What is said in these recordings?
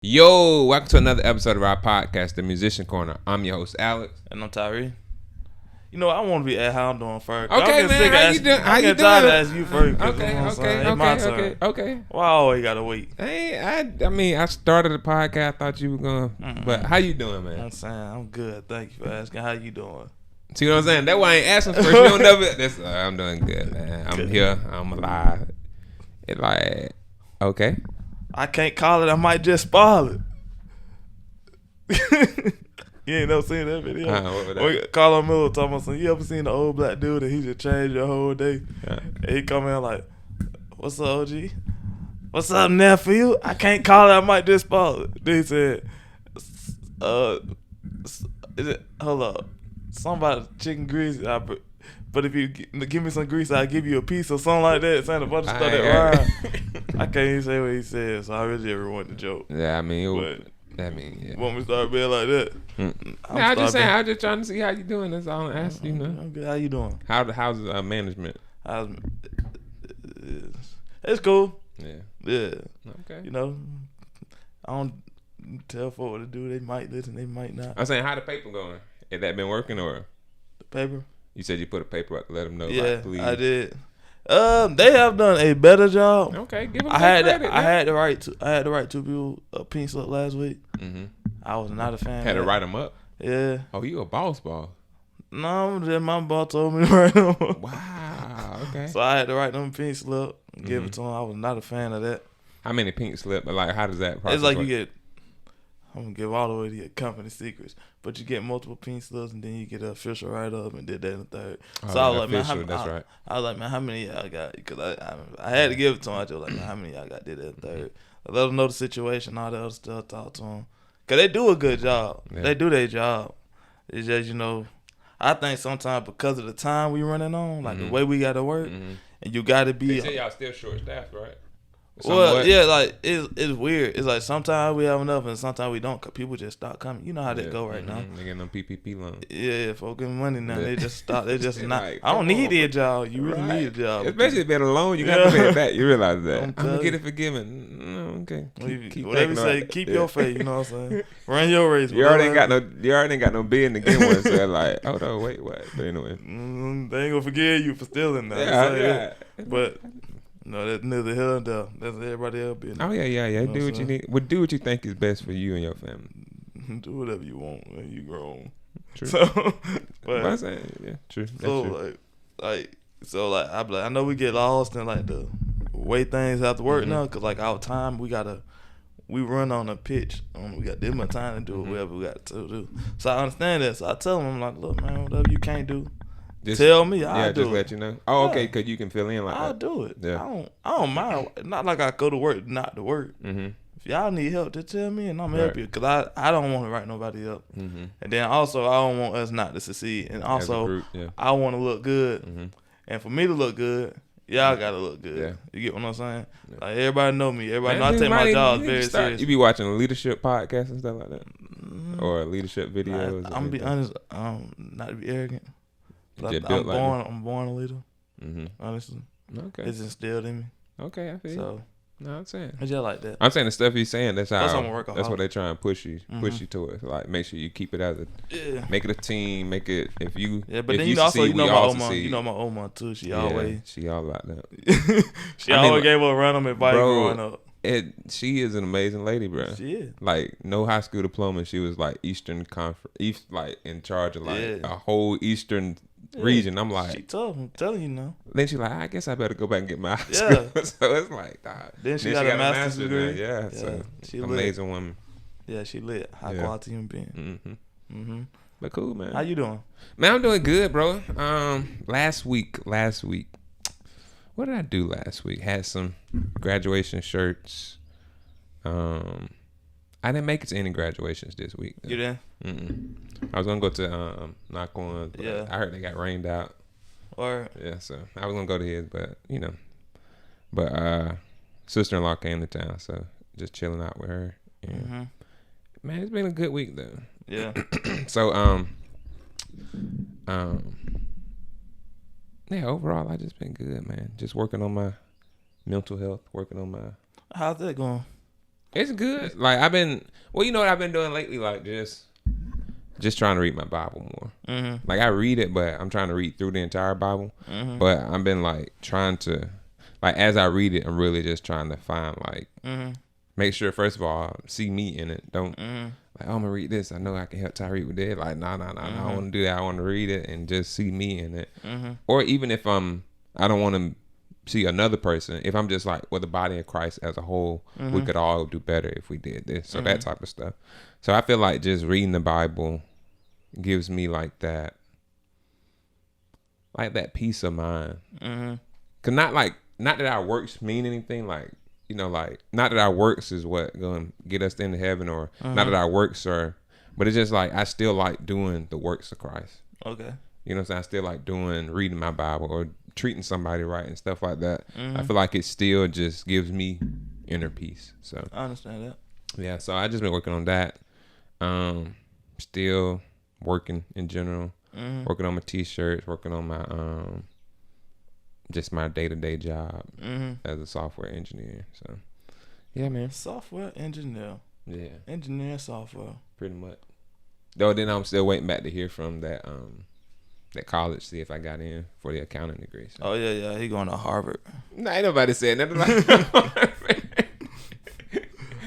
Yo, welcome to another episode of our podcast, The Musician Corner. I'm your host, Alex. And I'm Tyree. You know, I want to be at how I'm doing first. Okay, man. How you doing? How you doing? I'm to ask you first. Okay. Why I always gotta wait? Hey, I started the podcast. I thought you were going, but how you doing, man? I'm saying I'm good. Thank you for asking. How you doing? See what I'm saying? That's why I ain't asking first. You don't never. I'm doing good, man. I'm here. I'm alive. It's like, okay. I can't call it. I might just spoil it. You ain't never seen that video? What was that? Carlo Miller talking about something. You ever seen the old black dude and he just changed your whole day? And he come in like, "What's up, OG? What's up, nephew? I can't call it. I might just spoil it." Then he said, is it? Hold up. Somebody chicken grease. But if you give me some grease, I'll give you a piece or something like that. Saying a bunch of stuff that rhyme. I can't even say what he said, so I really ever want the joke. Yeah, I mean, yeah. Want me to start being like that? I'm just saying. I'm just trying to see how you doing. That's all I'm asking. You know. I'm good. How you doing? How's management? It's cool. Yeah. Okay. You know, I don't tell folk what to do. They might listen. They might not. I'm saying, how the paper going? Has that been working or? The paper? You said you put a paper up to let them know. Yeah, like, please. I did. They have done a better job. Okay, give them I had to write two people a pink slip last week. Mm-hmm. I was not a fan. Had of to write them up. Yeah. Oh, you a boss. No, just my boss told me to write them up. Wow. Okay. So I had to write them a pink slip and give it to them. I was not a fan of that. How many pink slip? Like, how does that process It's like work? you get. I'm gonna give all the way to your company secrets, but you get multiple pink slips and then you get an official write up and did that in the third. So I was like, man, how many y'all got? Because I had to give it to them. I was like, man, how many y'all got? Did that in the third. I let them know the situation, all the other stuff. Talk to them because they do a good job. Yeah. They do their job. It's just I think sometimes because of the time we running on, like the way we got to work, and you got to be. They say y'all still short staffed, right? Well, yeah, like it's weird. It's like sometimes we have enough and sometimes we don't. Cause people just stop coming. You know how they go right now. They get them PPP loans. Yeah, folks getting money now. They just stop. They just not. Like, I don't need a job. You really need a job. Especially being a loan, you got to pay it back. You realize that. I'm gonna get it forgiven. Okay. Keep whatever you say, keep your faith. You know what I'm saying? Run your race. You already ain't got no bid to get one. So like, hold on, wait, what? But anyway, they ain't gonna forgive you for stealing that. Yeah. But. No, that's neither here nor there. That's everybody else business. Oh yeah. Do what you need. Well, do what you think is best for you and your family. Do whatever you want when you grown. True. So, but I'm saying, yeah, true. That's so true. I know we get lost in like the way things have to work now, cause like our time we run on a pitch. We got this much time to do whatever we got to do. So I understand that. So I tell them, I'm like, look, man, whatever you can't do. Tell me, I'll do it. Just let you know. Oh, okay, because you can fill in like I'll that. do it. Yeah. I don't mind. Not like I go to work not to work. Mm-hmm. If y'all need help, just tell me and I'm help you. Because I don't want to write nobody up. Mm-hmm. And then also, I don't want us not to succeed. And also, group, I want to look good. Mm-hmm. And for me to look good, y'all got to look good. Yeah. You get what I'm saying? Yeah. Like, everybody know me. Everybody know I take my job very serious. You be watching a leadership podcast and stuff like that? Or leadership videos? I'm going to be honest, not to be arrogant. I'm born a leader. Mm-hmm. Honestly, okay, it's instilled in me. Okay, I feel you. No, I'm saying it's just like that. I'm saying the stuff he's saying. That's how. That's what they try and push you towards. Like, make sure you keep it as make it a team. Make it if you. Yeah, but if then you also succeed, my Oma. You know my Oma too. She all about that. She always gave her random advice growing up. She is an amazing lady, bro. She is. Like, no high school diploma. She was like Eastern Conference, like in charge of like a whole Eastern region. I'm like, she tough. I'm telling you now. Then she like, I guess I better go back and get my high school. So it's like, then she got a master's degree. Yeah, so she amazing lit. Woman. Yeah, she lit. High quality human being. Mm-hmm. But cool, man. How you doing? Man, I'm doing good, bro. Last week. What did I do last week? Had some graduation shirts. I didn't make it to any graduations this week, though. You didn't? Mm-mm. I was gonna go to knock on. But I heard they got rained out. Or so I was gonna go to his, but sister-in-law came to town, so just chilling out with her. Yeah. Mm-hmm. Man, it's been a good week though. Yeah. So yeah, overall I just been good, man. Just working on my mental health, working on my. How's that going? It's good. Like I've been, well, you know what I've been doing lately? Like just trying to read my Bible more. Mm-hmm. Like I read it, but I'm trying to read through the entire Bible. Mm-hmm. But I've been like trying to, like as I read it, I'm really just trying to find like, make sure first of all, see me in it. Don't like, oh, I'm gonna read this. I know I can help Tyreek with that. Like, nah. I don't want to do that. I want to read it and just see me in it. Or even if I don't want to see another person. If I'm just like, well, the body of Christ as a whole, we could all do better if we did this. So that type of stuff. So I feel like just reading the Bible gives me like that peace of mind. Cause not that our works mean anything. Like, you know, like not that our works is what going to get us into heaven, or not that our works are, but it's just like I still like doing the works of Christ. Okay. You know what I'm saying? I still like reading my Bible or treating somebody right and stuff like that. I feel like it still just gives me inner peace. So I understand that. Yeah, so I just been working on that. Still working in general. Working on my t-shirts, working on my just my day-to-day job as a software engineer. So yeah, man. Software engineer. Yeah. Engineer software. Pretty much. Though then I'm still waiting back to hear from that college, see if I got in for the accounting degree. So. Oh yeah, he going to Harvard. Nah, ain't nobody said nothing like that.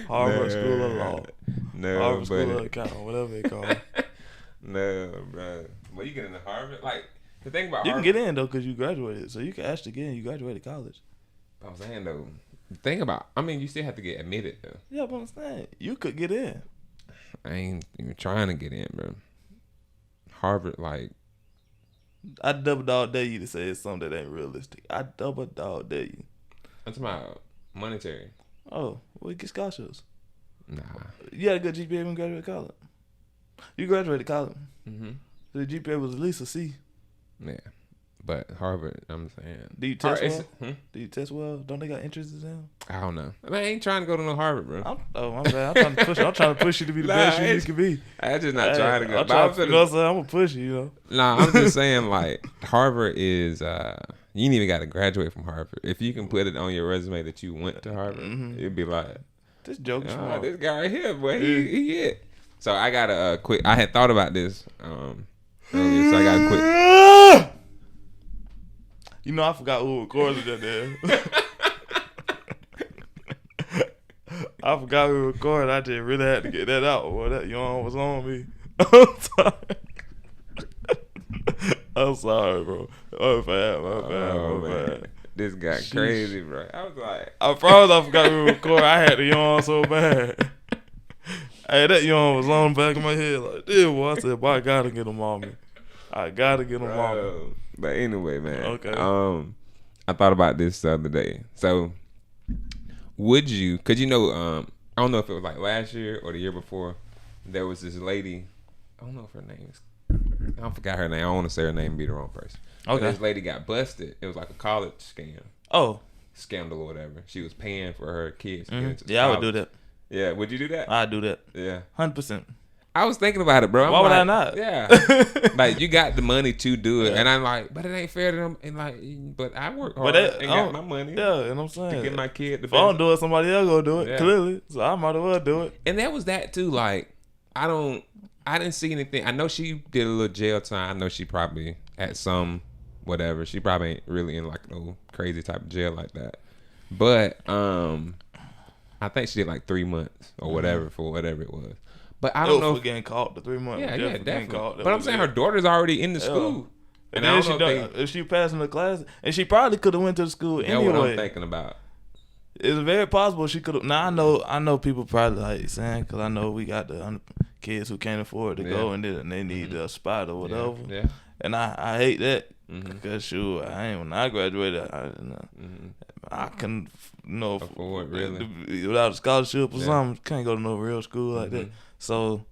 Harvard School of Law. No, Harvard School of Accounting, whatever they call it. No, bro. Well, you get into Harvard, like the thing about you Harvard, can get in though because you graduated, so you can actually get in. You graduated college. I was saying though, the thing about, I mean, you still have to get admitted though. Yeah, but I'm saying you could get in. I ain't even trying to get in, bro. Harvard, like. I double dog dare you to say it's something that ain't realistic. I double dog dare you. That's my monetary. Oh, well, you get scholarships. Nah. You had a good GPA when you graduated college. You graduated college. So the GPA was at least a C. Yeah. But Harvard, I'm saying. Do you test well? Do you test well? Don't they got entrance exam? I don't know. I mean, I ain't trying to go to no Harvard, bro. My bad. I'm trying to push you to be the best you can be. I'm just not trying to go. I'm gonna push you, you know. Nah, I'm just saying, like, Harvard is, you ain't even got to graduate from Harvard. If you can put it on your resume that you went to Harvard, it'd be like, this joke is smart. This guy right here, boy, he it. So I got a quick, I had thought about this earlier, so I got a quick. You know, I forgot who recorded that there. I forgot who recorded. I just really had to get that out. Boy, that yawn was on me. I'm sorry. I'm sorry, bro. My bad. This guy crazy, bro. I was like, I promise I forgot who recorded. I had to yawn so bad. Hey, that yawn was on the back of my head like this. Boy, I said, boy, I gotta get him on me. I gotta get him on me. But anyway, man. Okay. I thought about this the other day. So, would you? Cause you know, I don't know if it was like last year or the year before. There was this lady. I don't know if her name is. I forgot her name. I don't want to say her name and be the wrong person. Okay. But this lady got busted. It was like a college scam. Oh. Scandal or whatever. She was paying for her kids. Yeah, I would do that. Yeah, would you do that? I'd do that. Yeah. 100%. I was thinking about it, bro. Why would I not? Yeah. Like, you got the money to do it. Yeah. And I'm like, but it ain't fair to them. And like, but I work hard and got my money. Yeah, and I'm saying. To get my kid the best. If I don't do it, somebody else gonna do it, clearly. So I might as well do it. And that was that too. Like, I didn't see anything. I know she did a little jail time. I know she probably at some whatever. She probably ain't really in like no crazy type of jail like that. But I think she did like 3 months or whatever for whatever it was. But I don't know if getting caught the 3 months. Yeah, definitely. But I'm saying her daughter's already in the school. And I don't know if she passing the class, and she probably could have went to the school anyway. That's what I'm thinking about. It's very possible she could have. Now I know people probably like saying, because I know we got the kids who can't afford to go and they need a spot or whatever. Yeah. And I hate that because when I graduated, I can afford really without a scholarship or something. Can't go to no real school like that. So,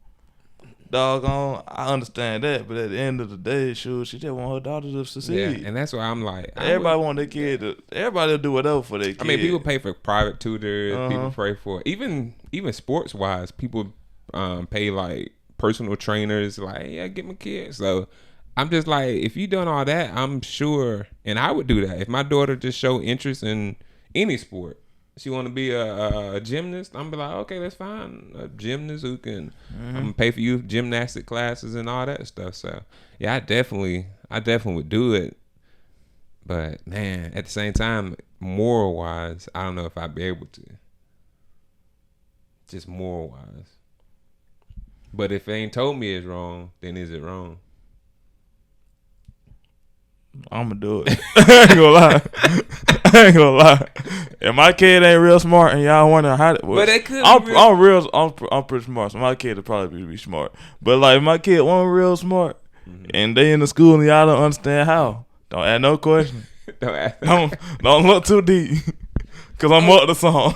doggone, I understand that, but at the end of the day, she just want her daughter to succeed. Yeah, and that's why I'm like, everybody want their kid to. Everybody will do whatever for their kid. I mean, people pay for private tutors. People pay for even sports wise. People pay like personal trainers. Like, yeah, get my kid. So I'm just like, if you done all that, I'm sure, and I would do that if my daughter just show interest in any sport. She want to be a gymnast. I'm be like, okay, that's fine. A gymnast who can I'm gonna pay for you gymnastic classes and all that stuff. So yeah, I definitely would do it. But man, at the same time, moral wise, I don't know if I'd be able to. Just moral wise. But if they ain't told me it's wrong, then is it wrong? I'm gonna do it. I ain't gonna lie. If my kid ain't real smart and y'all wonder how, but it could. I'm pretty smart, so my kid would probably be smart. But like, if my kid wasn't real smart, and they in the school and y'all don't understand how, don't ask no question. don't look too deep, cause I'm up the song.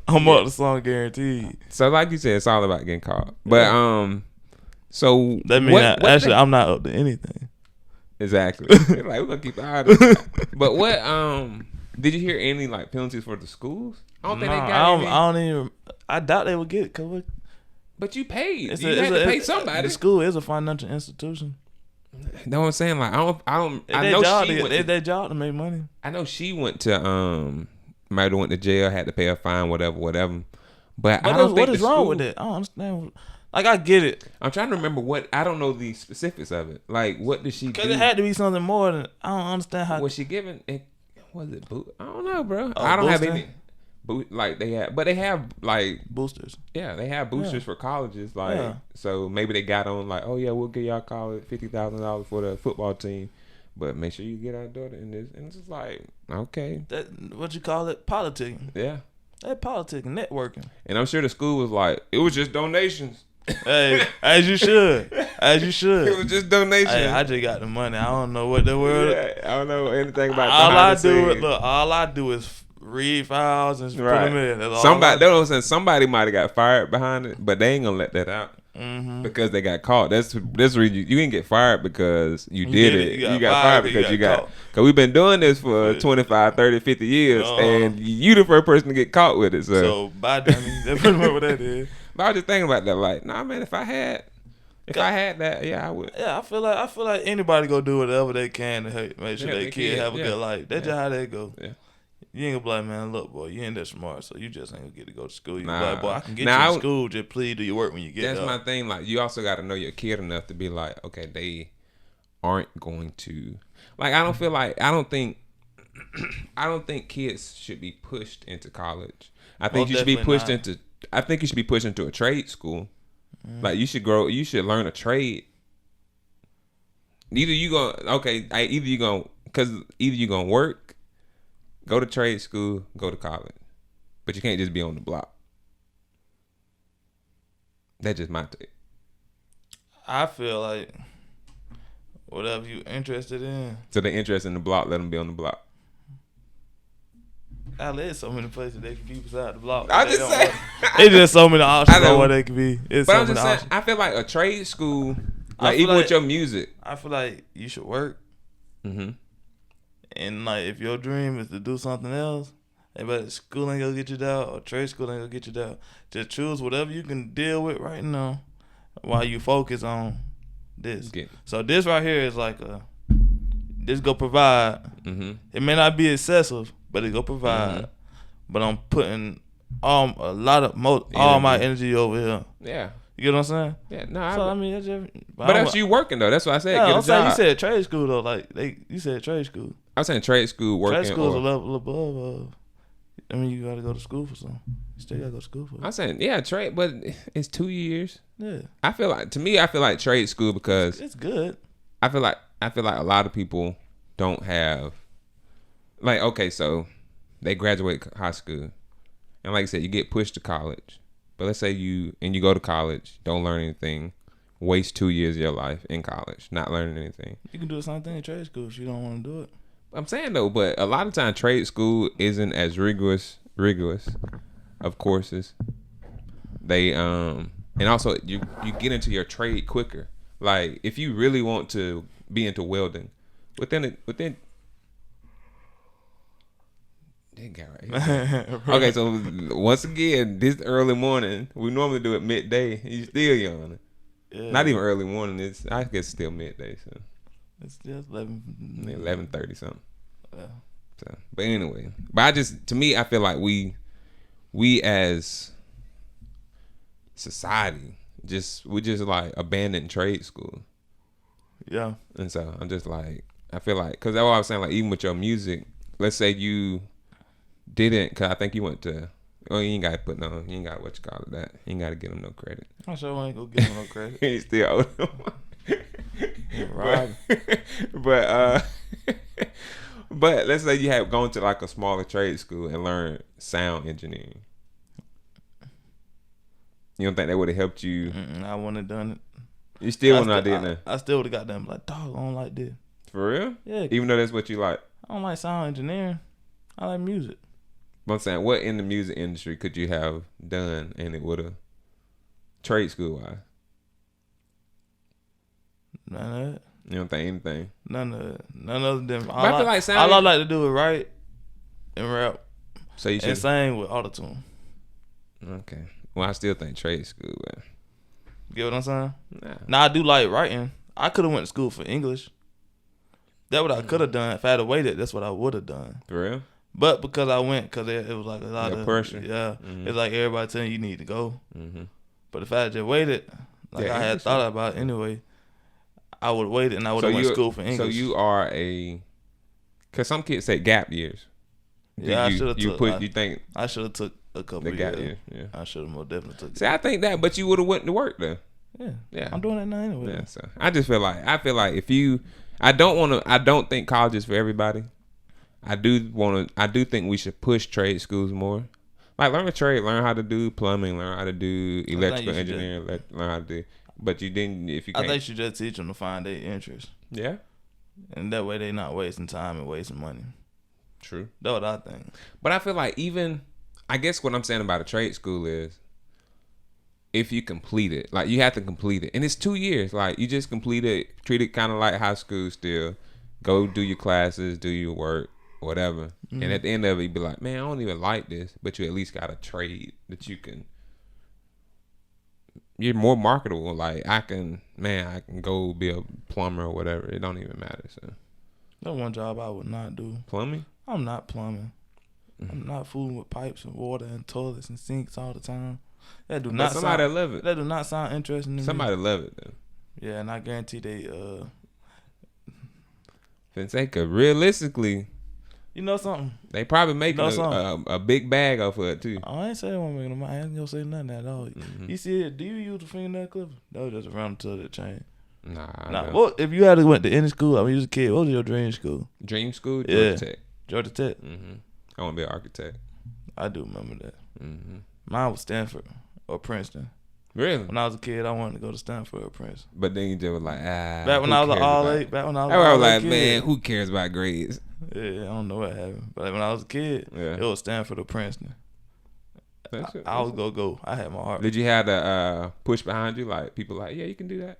Up the song, guaranteed. So like you said, it's all about getting caught. But so that means actually I'm not up to anything. Exactly. Like, we're gonna keep an eye on it. But what did you hear any like penalties for the schools? I don't think they got any. I don't even. I doubt they would get it. But you paid. You had to pay somebody. The school is a financial institution. Know what I'm saying? Like I know it's their job to make money. I know she went to might have went to jail, had to pay a fine, whatever. But I don't think what is wrong with it? I don't understand. Like, I get it. I'm trying to remember I don't know the specifics of it. Like, what did she do? Because it had to be something more than, I don't understand how. Was she giving, was it, I don't know, bro. I don't have any, like, they have, like. Boosters. Yeah, they have boosters for colleges. Like, so maybe they got on, like, oh, yeah, we'll give y'all college $50,000 for the football team. But make sure you get our daughter in this. And it's just like, okay. That, what you call it? Politicking. Yeah. That politicking, networking. And I'm sure the school was like, it was just donations. Hey, as you should. It was just donations. Hey, I just got the money. I don't know what the word. Yeah, I don't know anything about. All I do is read files and put them in. That's somebody might have got fired behind it, but they ain't gonna let that out because they got caught. That's reason you didn't get fired because you did it. You got fired because you got. Because we've been doing this for 25, 30, 50 years, and you the first person to get caught with it. So bye, dummy. That's pretty much what that is. But I was just thinking about that, like, nah, man, if I had that, yeah, I would. Yeah, I feel like anybody go do whatever they can to make sure their kid have a good life. That's just how they go. Yeah. You ain't gonna be like, man, look, boy, you ain't that smart, so you just ain't gonna get to go to school. You be like, boy, I can get you to school, just please do your work when you get up. That's my thing. Like, you also got to know your kid enough to be like, okay, they aren't going to. Like, I don't think kids should be pushed into college. I think you should be pushed into. I think you should be pushed into a trade school. Like, you should learn a trade. Either you gonna work, go to trade school, go to college, but you can't just be on the block. That's just my take. I feel like whatever you interested in. So they're interested in the block, let them be on the block. There's so many places they can be beside the block. I just say it's just so many options on where they can be. But I'm just saying, I feel like a trade school, like even with your music, I feel like you should work. And like, if your dream is to do something else, but school ain't gonna get you down, or trade school ain't gonna get you down. Just choose whatever you can deal with right now, while you focus on this. So this right here is like this go provide. It may not be excessive, but it go provide. But I'm putting all my energy over here. Yeah. You get what I'm saying? Yeah. No. So I mean, that's just. But that's you working though. That's what I said. Yeah, get a job. You said trade school though. Like you said trade school. I was saying trade school working. Trade school is a level above. I mean, you gotta go to school for something. You still gotta go to school for it. I'm saying, yeah, trade, but it's 2 years. Yeah. I feel like trade school because it's good. I feel like a lot of people don't have, like, okay, so they graduate high school, and like I said, you get pushed to college. But let's say you go to college, don't learn anything, waste 2 years of your life in college, not learning anything. You can do the same thing in trade school if you don't want to do it. I'm saying though, but a lot of times trade school isn't as rigorous of courses. They and also you get into your trade quicker. Like, if you really want to be into welding, within that guy right here. Okay, so once again, this early morning, we normally do it midday. You still yawning. Yeah. Not even early morning. I guess still midday. So it's just 11:30 something. Yeah. So, but anyway, to me, I feel like we as society we just like abandoned trade school. Yeah. And so I'm just like, I feel like, because that's what I was saying, like even with your music, let's say you didn't, because I think you went to, you ain't got to put no, you ain't got what you call it that. You ain't got to give him no credit. I sure ain't gonna give him no credit. He still owe him. Right. But let's say you had gone to like a smaller trade school and learned sound engineering. You don't think that would have helped you? I wouldn't have done it. You still wouldn't have done that? I still would have got them like, dog, I don't like this. For real? Yeah. Even though that's what you like? I don't like sound engineering. I like music. But I'm saying, what in the music industry could you have done and it would have, trade school wise? None of it. You don't think anything? None of it. None other than I feel like all I like to do is write and rap. So you should and sing with autotune. Okay. Well, I still think trade school. But... Get what I'm saying? Nah. Now I do like writing. I could have went to school for English. That's what I could have done. If I had waited, that's what I would have done. For real? But because I went, because it was like a lot of pressure. Yeah. Mm-hmm. It's like everybody telling you need to go. Mm-hmm. But if I had just waited, like I had thought about it anyway, I would have waited and I would have went to school for English. So you are because some kids say gap years. Yeah, I should have took. You think I should have took a couple of gap years. Yeah. I should have most definitely took. See, I think that, but you would have went to work though. Yeah. I'm doing that now anyway. Yeah. So I feel like if you, I don't think college is for everybody. I do think we should push trade schools more. Like learn a trade, learn how to do plumbing, learn how to do electrical engineering, learn how to do. But you didn't. If you, can't. I think you should just teach them to find their interest. Yeah. And that way they're not wasting time and wasting money. True. That's what I think. But I feel like I guess what I'm saying about a trade school is, if you complete it, like you have to complete it, and it's 2 years. Like you just complete it, treat it kind of like high school still. Go do your classes, do your work, whatever. Mm-hmm. And at the end of it, you be like, man, I don't even like this, but you at least got a trade that you can. You're more marketable. Like I can go be a plumber or whatever. It don't even matter. So that's one job I would not do. Plumbing? I'm not plumbing. Mm-hmm. I'm not fooling with pipes and water and toilets and sinks all the time. That do not. Somebody love it. That do not sound interesting to me. Somebody love it though. Yeah, and I guarantee they. Fonseca, realistically. You know something? They probably making a big bag off of it too. Oh, I ain't say I wasn't making money. I ain't gonna say nothing at all. Mm-hmm. You see it? Do you use the fingernail clipper? That was just around to the chain. Nah. What if you had went to any school? I mean, you was a kid. What was your dream school? Dream school? Georgia Tech. Georgia Tech. Mm-hmm. I want to be an architect. I do remember that. Mm-hmm. Mine was Stanford or Princeton. Really? When I was a kid, I wanted to go to Stanford or Princeton. But then you just was like, Back when I was all eight. Back when I was like, man, who cares about grades? Yeah, I don't know what happened. But when I was a kid, it was Stanford or Princeton. I was gonna go. I had my heart. Did you have the push behind you? Like people like, yeah, you can do that.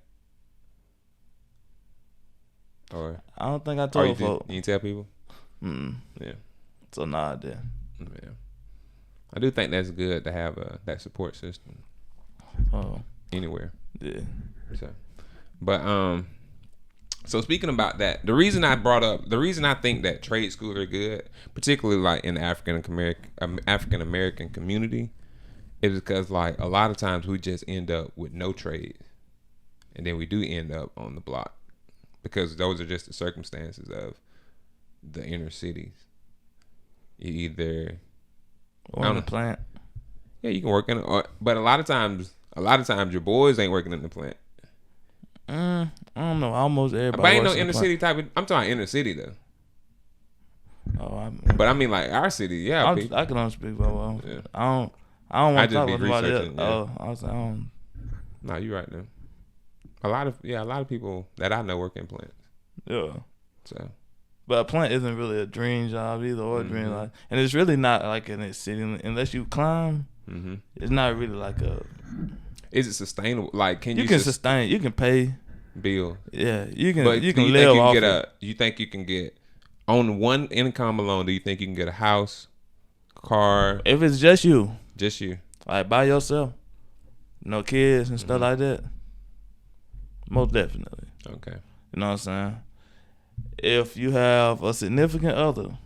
Or I don't think I told folks. You tell people? Yeah. So nah, I did. Yeah. I do think that's good to have that support system. Oh. Anywhere. Yeah. So speaking about that, the reason I think that trade schools are good, particularly like in the African American community, is because like a lot of times we just end up with no trade, and then we do end up on the block because those are just the circumstances of the inner cities. You either on the plant. Yeah, you can work in it, but a lot of times your boys ain't working in the plant. I don't know. Almost everybody. But ain't no inner city type of. I'm talking inner city though. But I mean like our city, yeah. I can only speak about. Yeah. I don't want to talk about anybody else. Yeah. I don't. No, you're right though. A lot of people that I know work in plants. Yeah. So. But a plant isn't really a dream job either, or a dream life, and it's really not like in a city unless you climb. Mm-hmm. It's not really like a. Is it sustainable? Like, can you can sustain? You can pay bill. Yeah, you can. But you can live off it. You think you can get on one income alone? Do you think you can get a house, car? If it's just you, like by yourself, no kids and stuff like that. Most definitely. Okay. You know what I'm saying? If you have a significant other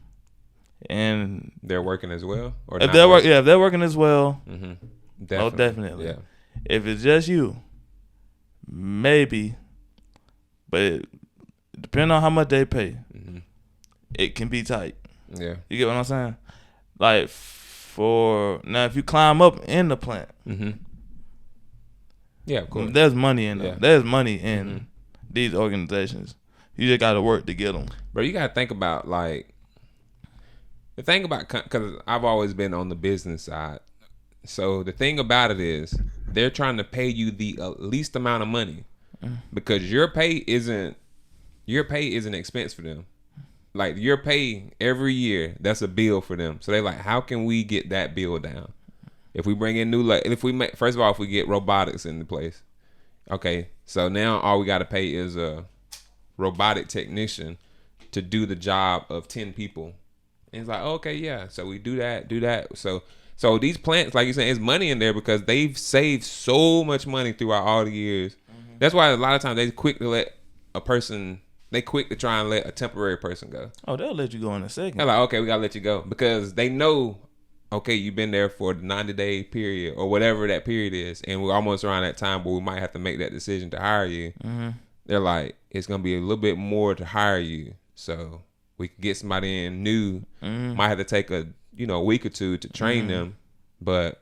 and they're working as well, or if they're working as well, definitely. Oh, definitely. Yeah. If it's just you, maybe, but depending on how much they pay, it can be tight. Yeah, you get what I'm saying? Like if you climb up in the plant, yeah, of course, there's money in them. There's money in these organizations. You just got to work to get them. Bro, you got to think about like the thing about, because I've always been on the business side. So the thing about it is they're trying to pay you the least amount of money because your pay isn't expense for them. Like your pay every year, that's a bill for them. So they're like, how can we get that bill down? If we bring in if we get robotics into place, okay. So now all we got to pay is a robotic technician to do the job of 10 people. And it's like, okay, yeah. So we do that. So these plants, like you said, it's money in there because they've saved so much money throughout all the years. That's why a lot of times they quick to try and let a temporary person go. Oh, they'll let you go in a second. They're like, okay, we gotta let you go because they know, okay, you've been there for the 90-day period or whatever that period is, and we're almost around that time where we might have to make that decision to hire you. They're like, it's gonna be a little bit more to hire you, so we can get somebody in new. Might have to take a week or two to train them, but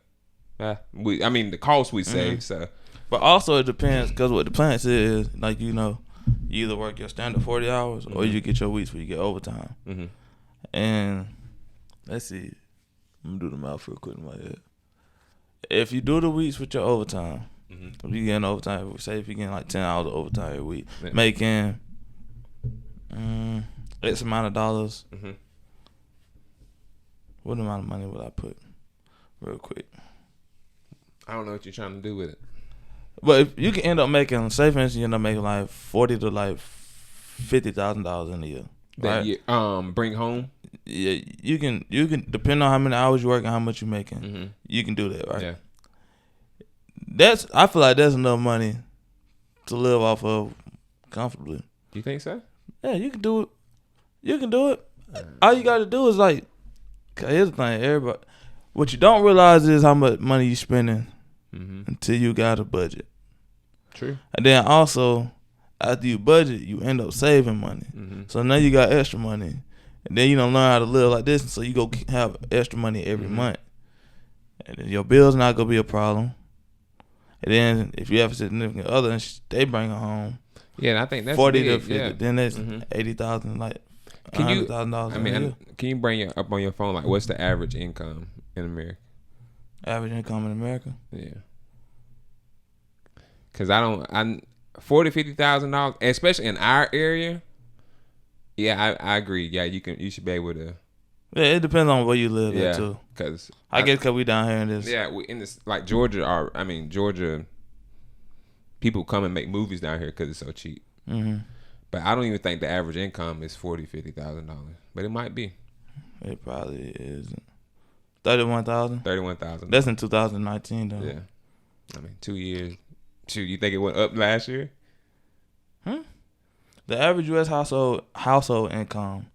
the cost we save. So, but also it depends because what the plants is like, you either work your standard 40 hours or you get your weeks where you get overtime. And let's see, I'm gonna do the math real quick in my head. If you do the weeks with your overtime, if you get overtime, say if you get like 10 hours of overtime every week, making X amount of dollars. What amount of money would I put? Real quick. I don't know what you're trying to do with it. But if you can end up making, say for instance, you end up making like $40,000 to like $50,000 in a year. That you bring home. Yeah, you can depending on how many hours you work and how much you're making. You can do that, right? Yeah. I feel like that's enough money to live off of comfortably. You think so? Yeah, you can do it. You can do it. All you got to do is like. Cause here's the thing, everybody. What you don't realize is how much money you spending until you got a budget. True. And then also, after you budget, you end up saving money. So now you got extra money, and then you don't learn how to live like this. So you go have extra money every month, and then your bills not gonna be a problem. And then if you have a significant other, and they bring her home. Yeah, and I think that's 40 to 50. Yeah. Then that's 80,000, like. Can you bring it up on your phone? Like, what's the average income in America? Average income in America? Yeah. Cause $40,000-$50,000, especially in our area. Yeah, I agree. Yeah, you should be able to. Yeah, it depends on where you live at too. Cause I guess we down here in this. Yeah, we in this like Georgia. Georgia. People come and make movies down here because it's so cheap. But I don't even think the average income is $40,000-$50,000. But it might be. It probably isn't. 31,000. 31,000. That's in 2019 though. Yeah. 2 years. You think it went up last year? The average U.S. household income,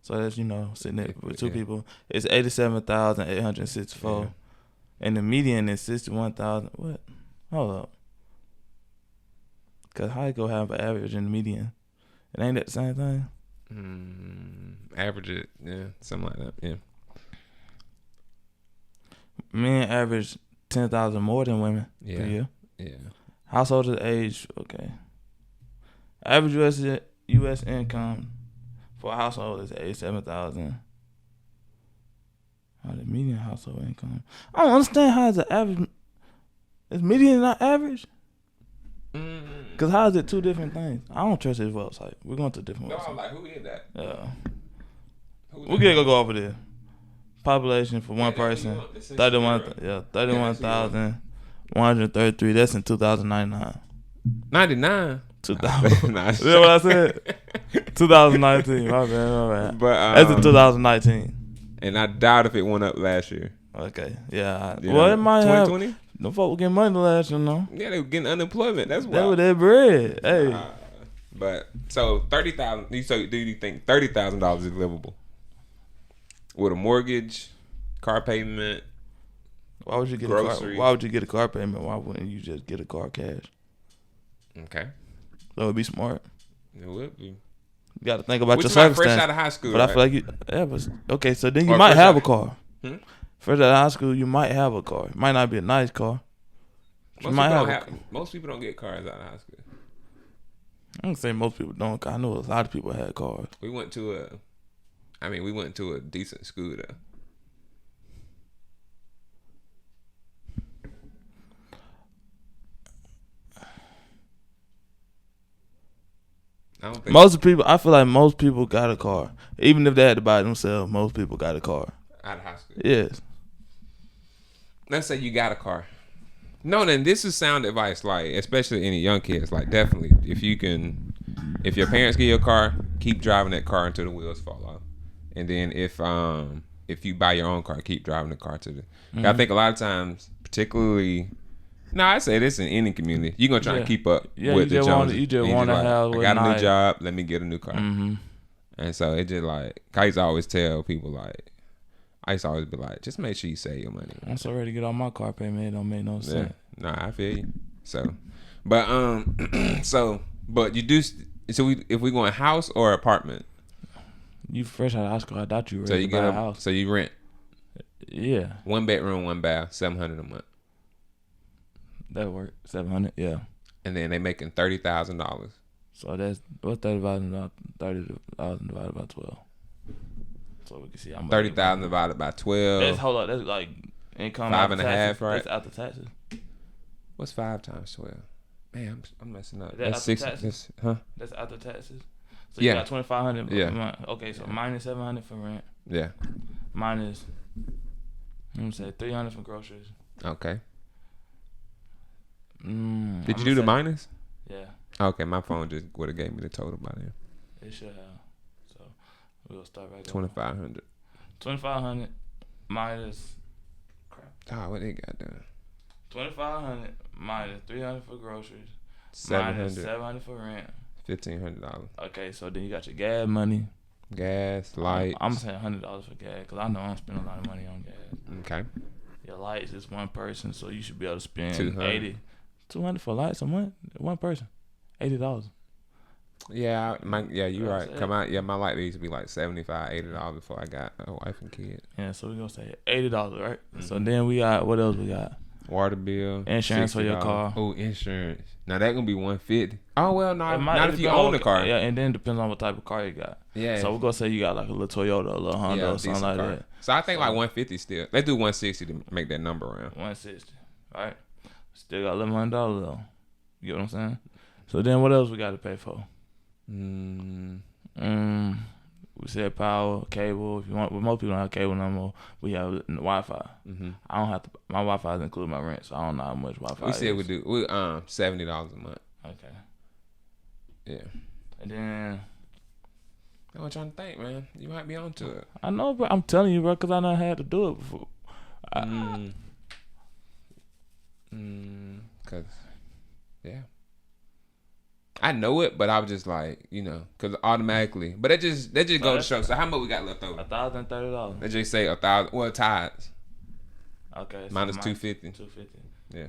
so that's sitting there with two people, is 87,864, and the median is 61,000. What? Hold up. Cause how you go have an average and the median? It ain't that the same thing? Average it, yeah, something like that, yeah. Men average 10,000 more than women per year. Yeah. Household age, okay. Average U.S. income for a household is 87,000. The median household income. I don't understand how is the average. Is median not average? Because how is it two different things? I don't trust his website. We're going to a different website. No, like, who is that? We gotta go over there. Population for one person, 31,133. That's in 2099. 99? 2000. Nah, is that what I said? 2019. My bad. But that's in 2019. And I doubt if it went up last year. Okay. Yeah. Well, it might 2020? Have. No folk were getting money last year, no? Yeah, they were getting unemployment. That's why. That was their bread. Hey. But so 30,000. So do you think $30,000 is livable? with a mortgage, car payment. Why would you get groceries. Why would you get a car payment? Why wouldn't you just get a car cash? Okay. That would be smart. It would be. You got to think about your circumstance. Fresh out of high school, but right? I feel like okay. So then you might have a car. Fresh out of high school, you might have a car. It might not be a nice car. Most people don't get cars out of high school. I don't say most people don't. I know a lot of people had cars. We went to a decent school though. I feel like most people got a car. Even if they had to buy it themselves, most people got a car. Out of high school? Yes. Let's say you got a car. No, then this is sound advice, like, especially any young kids, like, definitely, if your parents give you a car, keep driving that car until the wheels fall off. And then if you buy your own car, keep driving the car to the... Mm-hmm. I think a lot of times, particularly... No, I say this in any community. You're going to try to keep up with the Joneses. You just want to have... I got a new job, let me get a new car. Mm-hmm. And so it just like... I used to always tell people, like... I used to always be like, just make sure you save your money. I'm so ready to get on my car payment. It don't make no sense. Nah, I feel you. So, but but you do. So if we going house or apartment? You fresh out of high school. I thought you were ready to buy a house. So you rent? Yeah. 1 bedroom, 1 bath, $700 a month. That work. $700. Yeah. And then they making $30,000. So that's what's $30,000 divided by 12. So we can see how much. 30,000 divided by 12. That's like income. 5.5, right? That's after taxes. What's 5 times 12? Man, I'm messing up. That's 6. That's after taxes. So you got $2,500 a month. Okay, so minus $700 for rent. Yeah. Minus, let me say $300 for groceries. Okay. Did you do the minus? Yeah. Okay, my phone just would have gave me the total by then. It should have. We'll start right there. 2,500. 2,500 minus. Crap. Oh, what they got done? 2,500 minus 300 for groceries. 700. Minus 700 for rent. $1,500. Okay, so then you got your gas money. Gas, lights. I'm saying $100 for gas because I know I'm spending a lot of money on gas. Okay. Your lights is one person, so you should be able to spend 200. $200 for lights a month. One person, $80. Yeah, you're right. Come out, my light bill used to be like $75, $80 before I got a wife and kids. Yeah, so we're gonna say $80, right? Mm-hmm. So then we got what else we got? Water bill, insurance $60. For your car. Oh, insurance. Now that gonna be $150. Oh well, no, not if you own the car. Yeah, and then it depends on what type of car you got. Yeah. So we're gonna say you got like a little Toyota, a little Honda, or something like that. So I think like $150 still. Let's do $160 to make that number round. $160, right? Still got $1,100 though. You know what I'm saying? So then what else we got to pay for? We said power, cable. If you want, well, most people don't have cable no more. We have Wi-Fi. Mm-hmm. I don't have to. My Wi-Fi is including my rent, so I don't know how much Wi-Fi. We said we do $70 a month. Okay. Yeah. And then I'm trying to think, man. You might be onto it. I know, bro. I'm telling you, bro, because I know how to do it before. Cause yeah. I know it, but I was just like, because automatically. But that just goes to show. So how much we got left over? $1,030. They just say 1,000. Well, tithes. Okay. So minus $250. $250. Yeah.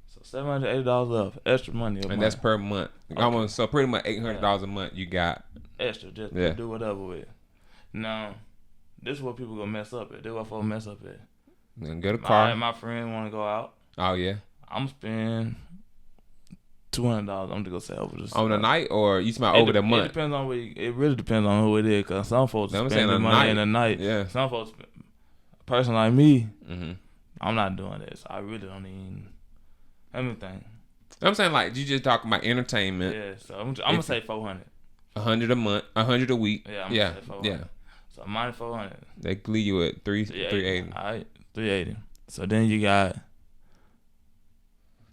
So $780 left, extra money. And that's per month. Okay. Almost. So pretty much $800 a month you got extra just to do whatever with. Now, this is what people gonna mess up at. This is what folks mess up at. And get a car. My friend want to go out. Oh yeah. I'm spending $200. I'm just gonna say over on a night, or you spend over the month? It depends on it really depends on who it is. Cause some folks spend the money in a night. Yeah. Some folks, a person like me, I'm not doing this. I really don't even. Let me think. I'm saying like you just talking about entertainment. Yeah. So I'm gonna say $400. $100 a month, $100 a week. Yeah. I'm gonna say $400. Yeah. So minus $400. They leave you at $380. All right, $380. So then you got.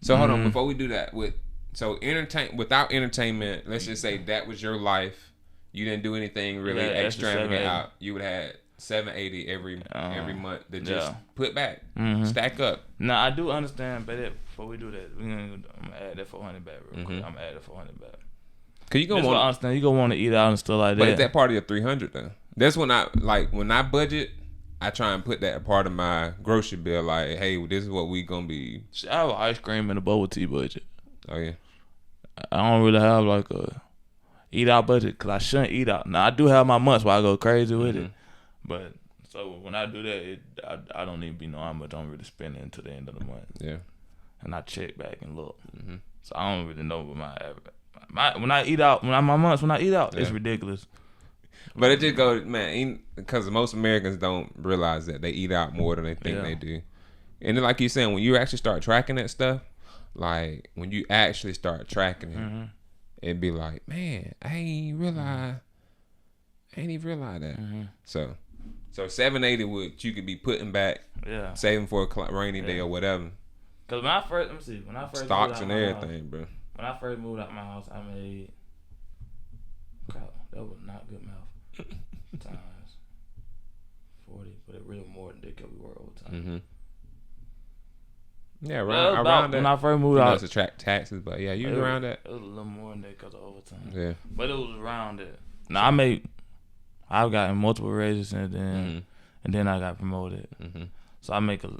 So hold on, before we do that, without entertainment, let's just say that was your life. You didn't do anything really extravagant out. You would have $780 every month to just put back, stack up. Now I do understand, but before we do that, I'm gonna add that $400 back real quick. I'm gonna add that $400 back. Cause you gonna understand. You gonna want to eat out and stuff like that. But is that part of your $300 though? That's when I budget, I try and put that a part of my grocery bill. Like, hey, this is what we gonna be. I have an ice cream and a bubble tea budget. Oh yeah. I don't really have like a eat out budget because I shouldn't eat out. Now I do have my months where I go crazy with it, but so when I do that, I don't even be knowing how much I'm really spending until the end of the month. Yeah. And I check back and look. So I don't really know what when I eat out, it's ridiculous. But it just goes, man, because most Americans don't realize that they eat out more than they think they do. And then, like you're saying, when you actually start tracking that stuff, like when you actually start tracking it, it'd be like, man, I ain't even realize that. So 780 would you could be putting back, saving for a rainy day or whatever. Cause when I first stocks and everything, bro. When I first moved out my house, I made that was not good math. Times 40, but it really more than that because we work overtime. Yeah, around that. When I first moved out, to track taxes, but yeah, you around that. It was a little more than that because of overtime. Yeah, but it was around that. Now I've gotten multiple raises and then I got promoted. So I make a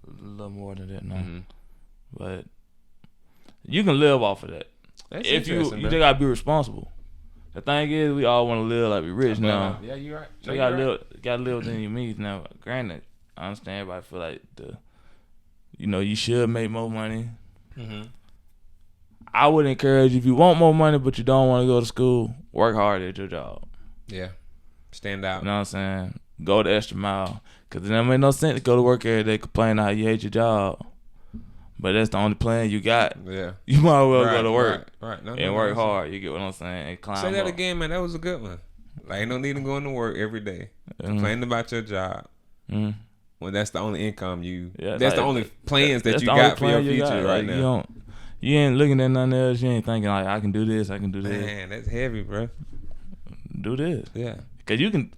little more than that now. But you can live off of that. That's if you just gotta be responsible. The thing is, we all want to live like we rich now. Yeah, you're right. So you gotta live within your means now. Granted, I understand everybody feel like you should make more money. I would encourage you, if you want more money but you don't want to go to school, work hard at your job. Yeah, stand out. You know what I'm saying? Go the extra mile. Cause it don't make no sense to go to work every day complaining how you hate your job. But that's the only plan you got. Yeah. You might as well go to work. Right. And work hard. You get what I'm saying? And climb Say that up. again, man. That was a good one. Like, ain't no need to go into work every day. Complaining about your job. When that's the only income that's the only plans that you got for your future right now. You ain't looking at nothing else. You ain't thinking like, I can do this, I can do this. Man, that's heavy, bro. Do this. Yeah. Cause you can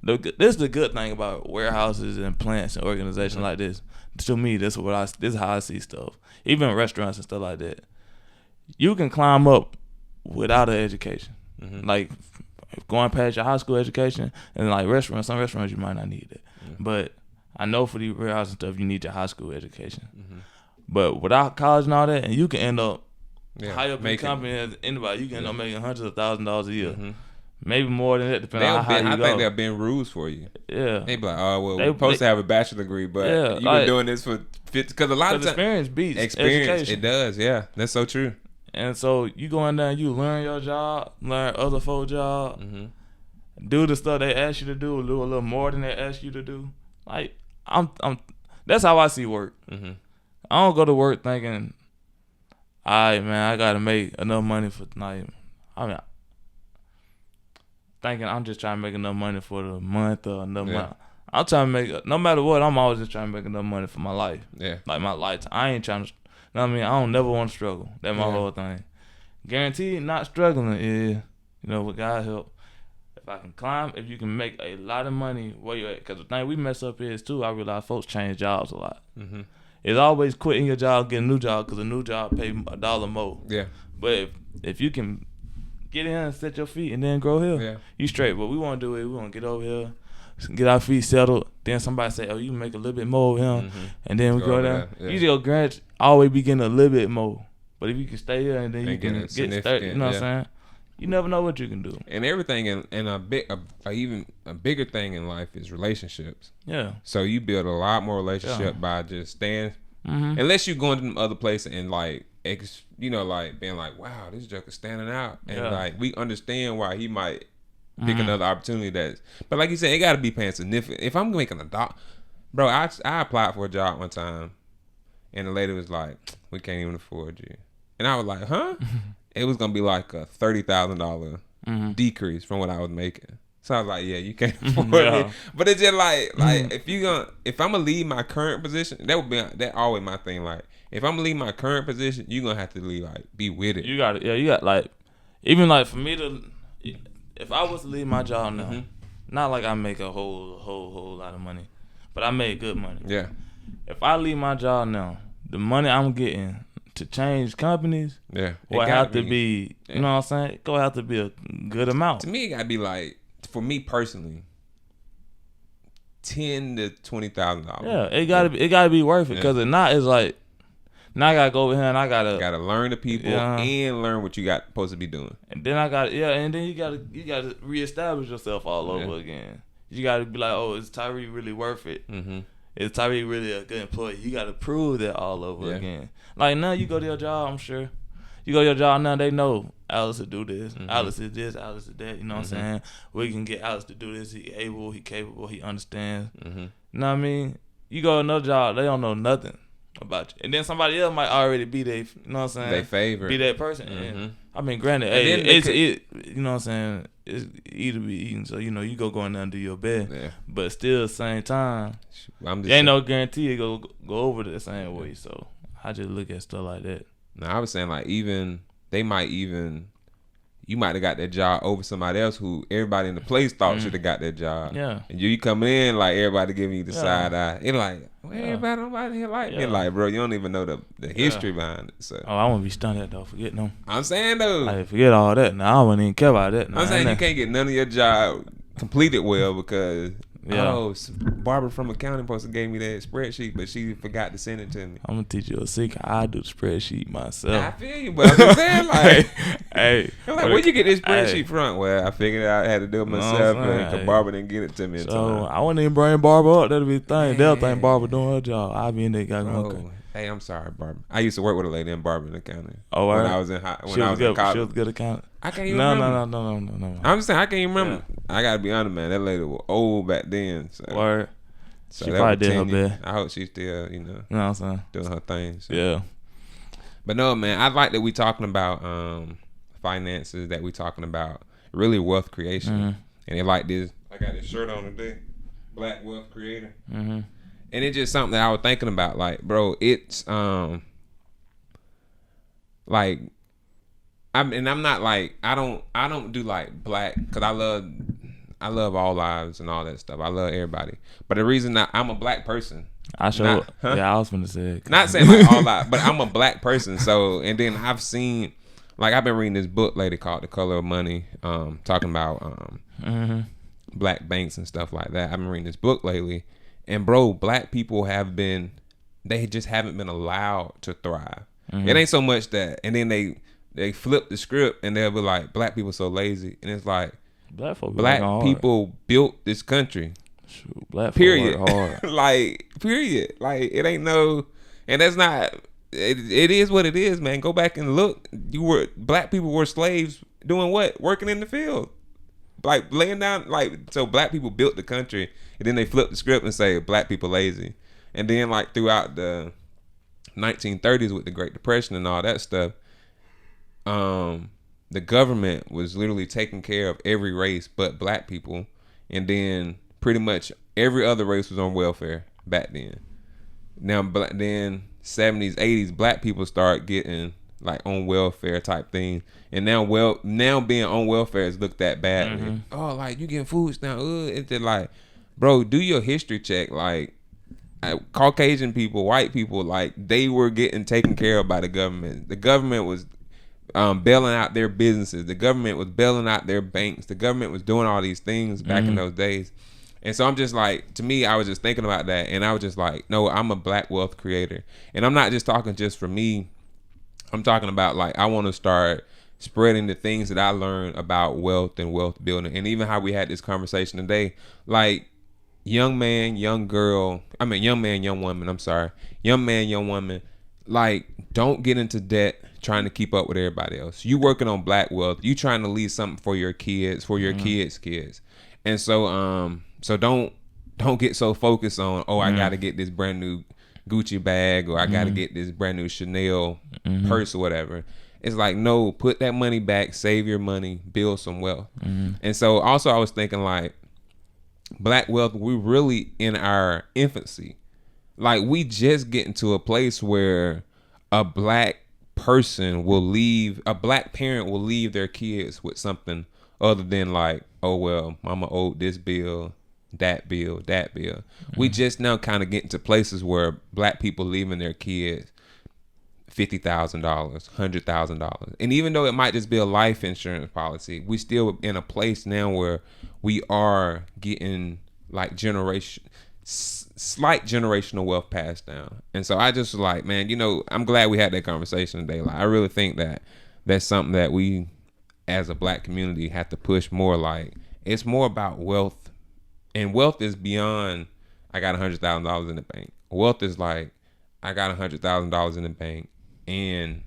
this is the good thing about warehouses and plants and organizations like this. To me, this is how I see stuff. Even restaurants and stuff like that. You can climb up without an education. Like going past your high school education and like restaurants. Some restaurants you might not need it, but I know for the warehouses and stuff you need your high school education. But without college and all that, and you can end up high up in the company as anybody. You can end up making hundreds of $1,000s a year. Maybe more than that, depending on how you go. I think there have been rules for you. Yeah. They be like, oh, well, we're supposed to have a bachelor degree, but you've been doing this for 50, because a lot of times. Experience beats education. It does, yeah. That's so true. And so you go in there and you learn your job, learn other folks' job, do the stuff they ask you to do a little more than they ask you to do. Like, that's how I see work. I don't go to work thinking, all right, man, I got to make enough money for tonight. I mean, thinking I'm just trying to make enough money for the month or another month. I'm trying to make, no matter what, I'm always just trying to make enough money for my life. Yeah. Like my lifetime. I ain't trying to, you know what I mean? I don't never want to struggle. That's my whole thing. Guaranteed not struggling is, with God's help, if I can climb, if you can make a lot of money where you at. Because the thing we mess up is, too, I realize folks change jobs a lot. It's always quitting your job, getting a new job, because a new job pay $1 more. Yeah. But if you can get in and set your feet and then grow here, you straight. But we want to do it. We want to get over here, get our feet settled. Then somebody say, oh, you can make a little bit more with him. And then we go down. You just grant always be getting a little bit more. But if you can stay here and then you can get started, you know what I'm saying? You never know what you can do. And everything, and even a bigger thing in life is relationships. Yeah. So you build a lot more relationship by just staying, unless you're going to them other places and like, like being like, wow, this joker's standing out, and like we understand why he might pick another opportunity. But like you said, it got to be paying significant. If I'm making bro, I applied for a job one time, and the lady was like, we can't even afford you, and I was like, huh? It was gonna be like a $30,000 decrease from what I was making. So I was like, yeah, you can't afford it. But it's just like if I'm gonna leave my current position, that always my thing. Like if I'm gonna leave my current position, you're gonna have to be with it. You got it. Yeah, you got like, even like for me to, if I was to leave my job now, not like I make a whole lot of money, but I make good money. Yeah. If I leave my job now, the money I'm getting to change companies, will have to be, you know what I'm saying? It gonna have to be a good amount. To me, it gotta be like, for me personally, $10,000 to $20,000. Yeah, it gotta be worth it. Cause if not, it's like, now I gotta go over here and I gotta learn the people and learn what you got supposed to be doing. And then and then you gotta reestablish yourself all over again. You gotta be like, oh, is Tyree really worth it? Mm-hmm. Is Tyree really a good employee? You gotta prove that all over again. Like now, you go to your job. I'm sure you go to your job now. They know Alex will do this. Mm-hmm. Alex is this. Alex is that. You know what I'm saying? We can get Alex to do this. He able. He capable. He understands. Mm-hmm. You know what I mean? You go to another job. They don't know nothing about you, and then somebody else might already be there. You know what I'm saying? They favorite. Be that person. Mm-hmm. And, I mean, granted, you know what I'm saying? It's eat or be eaten, so you know you go in there and do your best. Yeah. But still, at the same time, there ain't no guarantee it go over the same way. So I just look at stuff like that. No, I was saying like you might have got that job over somebody else who everybody in the place thought should have got that job. Yeah. And you coming in like everybody giving you the side eye. It's like, well, nobody here like me. Like, bro, you don't even know the history behind it. So. Oh, I won't be stunned at though. Forget them. I'm saying though. Like, forget all that. Now I wouldn't even care about that. I'm saying you can't get none of your job completed well because Barbara from accounting supposed to gave me that spreadsheet, but she forgot to send it to me. I'm gonna teach you a secret. I do the spreadsheet myself. I feel you, but I'm just saying like, hey, I'm like, where'd you get this spreadsheet from? Well, I figured out I had to do it myself, and Barbara didn't get it to me. So I wouldn't even bring Barbara up. That'll be the thing. They'll think Barbara doing her job. I'll be in there. Hey, I'm sorry, Barbara. I used to work with a lady in Barbara in accounting. Oh, when I was in college. She was a good accountant. I can't even remember. No. I'm just saying I can't even remember. Yeah. I gotta be honest, man. That lady was old back then. So. Word. So she probably did her best. I hope she's still, you know what I'm saying? Doing her thing. So. Yeah. But no, man, I like that we talking about finances, that we talking about really wealth creation. Mm-hmm. And it like this. I got this shirt on today. Black Wealth Creator. Mm-hmm. And it's just something that I was thinking about. Like, bro, it's like I'm not like I don't do like black, because I love all lives and all that stuff. I love everybody. But the reason that I'm a black person, I was gonna say not saying like all lives, but I'm a black person. So and then I've seen, like, I've been reading this book lately called The Color of Money, talking about black banks and stuff like that. I've been reading this book lately, and bro, black people they just haven't been allowed to thrive. Mm-hmm. It ain't so much that, and then they flip the script and they'll be like, black people so lazy, and it's like, black people built this country. Shoot, black period. Work hard. Like, period. Like, it ain't no, and that's not. It is what it is, man. Go back and look. Black people were slaves doing what? Working in the field, like laying down. Like, so black people built the country, and then they flip the script and say black people lazy, and then like throughout the 1930s with the Great Depression and all that stuff, the government was literally taking care of every race but black people, and then pretty much every other race was on welfare back then. Now, then 70s, 80s, black people start getting like on welfare type thing, and now being on welfare is looked at badly. Mm-hmm. Oh, like you getting food now? It's just like, bro, do your history check. Like, Caucasian people, white people, like they were getting taken care of by the government. The government was bailing out their businesses. The government was bailing out their banks. The government was doing all these things back in those days. And so I'm just like, to me, I was just thinking about that, and I was just like, no, I'm a black wealth creator. And I'm not just talking just for me. I'm talking about, like, I want to start spreading the things that I learned about wealth and wealth building. And even how we had this conversation today, like, young man, young woman, like, don't get into debt trying to keep up with everybody else. You working on black wealth. You trying to leave something for your kids, for your kids' kids. And so don't get so focused on, I got to get this brand new Gucci bag, or I got to get this brand new Chanel purse or whatever. It's like, no, put that money back, save your money, build some wealth. And so also I was thinking, like, black wealth, we're really in our infancy. Like, we just getting to a place where a black parent will leave their kids with something other than like, oh, well, mama owed this bill, that bill. We just now kind of getting to places where black people leaving their kids $50,000, $100,000. And even though it might just be a life insurance policy, we still in a place now where we are getting like slight generational wealth passed down. And so I just like, man, I'm glad we had that conversation today. Like, I really think that that's something that we as a black community have to push more. Like, it's more about wealth, and wealth is beyond I got $100,000 in the bank. Wealth is like, I got $100,000 in the bank, and